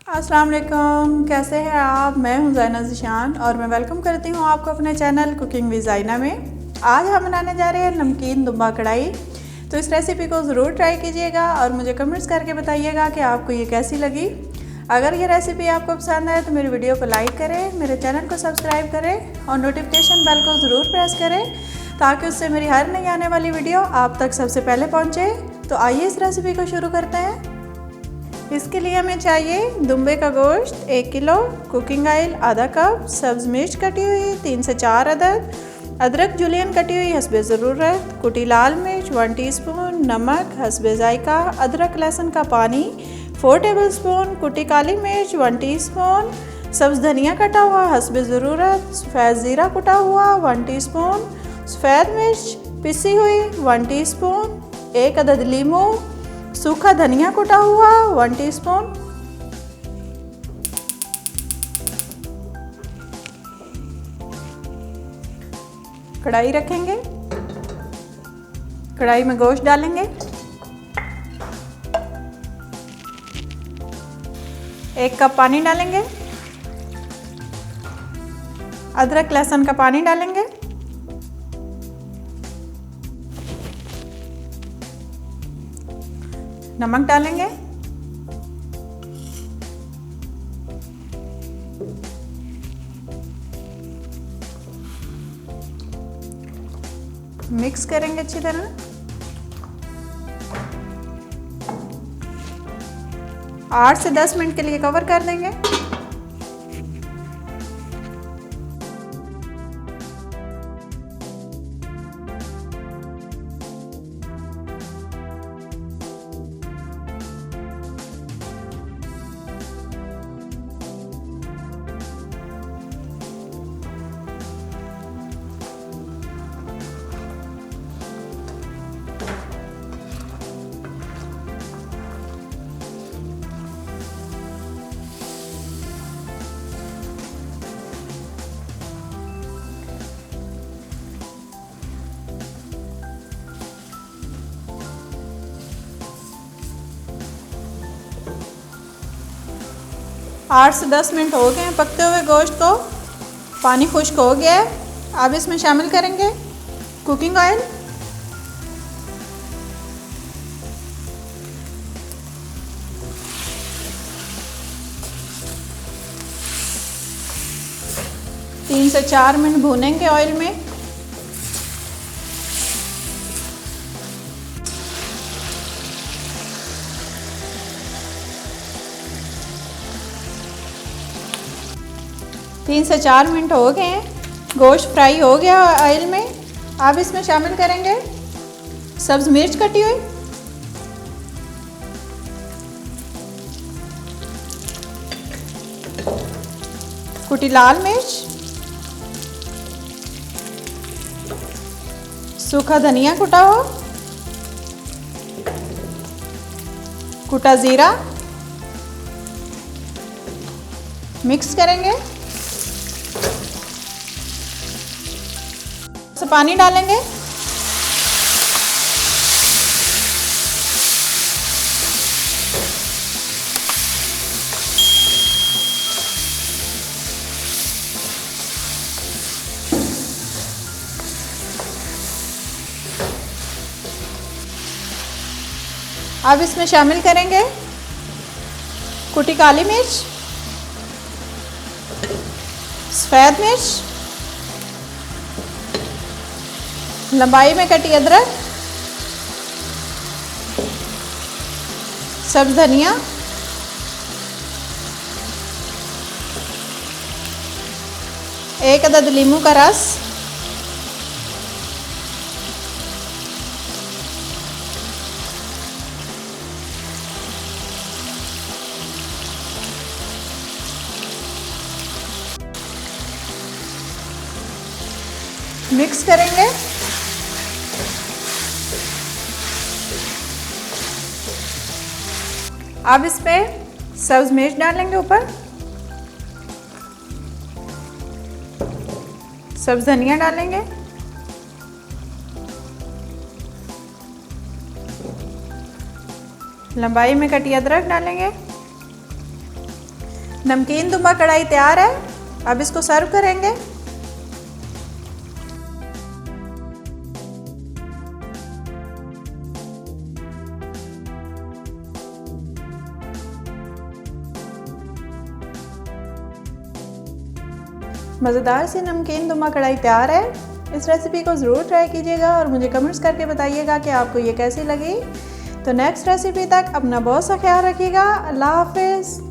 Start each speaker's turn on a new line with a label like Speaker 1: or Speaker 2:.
Speaker 1: अस्सलाम वालेकुम, कैसे हैं आप। मैं हूं ज़ैना ज़िशान और मैं वेलकम करती हूं आपको अपने चैनल कुकिंग विद ज़ैना में। आज हम बनाने जा रहे हैं नमकीन दुम्बा कढ़ाई। तो इस रेसिपी को ज़रूर ट्राई कीजिएगा और मुझे कमेंट्स करके बताइएगा कि आपको ये कैसी लगी। अगर ये रेसिपी आपको पसंद आए तो मेरी वीडियो को लाइक करें, मेरे चैनल को सब्सक्राइब करें और नोटिफिकेशन बेल को ज़रूर प्रेस करें ताकि उससे मेरी हर नई आने वाली वीडियो आप तक सबसे पहले पहुँचे। तो आइए इस रेसिपी को शुरू करते हैं। इसके लिए हमें चाहिए दुम्बे का गोश्त 1 किलो, कुकिंग ऑयल आधा कप, सब्ज़ मिर्च कटी हुई 3 से 4 अदद, अदरक जुलियन कटी हुई हस्बे ज़रूरत, कुटी लाल मिर्च 1 टीस्पून, नमक हस्बे ज़ायका, अदरक लहसुन का पानी 4 टेबलस्पून, कुटी काली मिर्च 1 टीस्पून, सब्ज़ धनिया कटा हुआ हस्बे ज़रूरत, सफ़ेद ज़ीरा कुटा हुआ 1 टीस्पून, सफ़ेद मिर्च पिसी हुई 1 टीस्पून, 1 अदद लीमू, सूखा धनिया कुटा हुआ 1 टीस्पून। कढ़ाई रखेंगे, कढ़ाई में गोश्त डालेंगे, 1 कप पानी डालेंगे, अदरक लहसुन का पानी डालेंगे, नमक डालेंगे, मिक्स करेंगे अच्छी तरह। 8 से 10 मिनट के लिए कवर कर देंगे। आठ से 10 मिनट हो गए हैं पकते हुए गोश्त को, पानी खुश्क हो गया है। अब इसमें शामिल करेंगे कुकिंग ऑयल, तीन से 4 मिनट भूनेंगे ऑयल में। तीन से 4 मिनट हो गए हैं, गोश्त फ्राई हो गया ऑयल में। अब इसमें शामिल करेंगे सब्ज़ मिर्च कटी हुई, कुटी लाल मिर्च, सूखा धनिया कुटा हुआ, कुटा ज़ीरा, मिक्स करेंगे। पानी डालेंगे, अब इसमें शामिल करेंगे कुटी काली मिर्च, सफ़ेद मिर्च, लंबाई में कटी अदरक, सब्ज़ धनिया, एक अदद लीमू का रस, मिक्स करेंगे। अब इस पे सब्ज़ मिर्च डालेंगे ऊपर, सब्ज़ धनिया डालेंगे, लंबाई में कटी अदरक डालेंगे, नमकीन दुम्बा कढ़ाई तैयार है, अब इसको सर्व करेंगे। मज़ेदार सी नमकीन दुम्बा कढ़ाई तैयार है। इस रेसिपी को ज़रूर ट्राई कीजिएगा और मुझे कमेंट्स करके बताइएगा कि आपको ये कैसी लगी। तो नेक्स्ट रेसिपी तक अपना बहुत सा ख्याल रखिएगा। अल्लाह हाफिज़।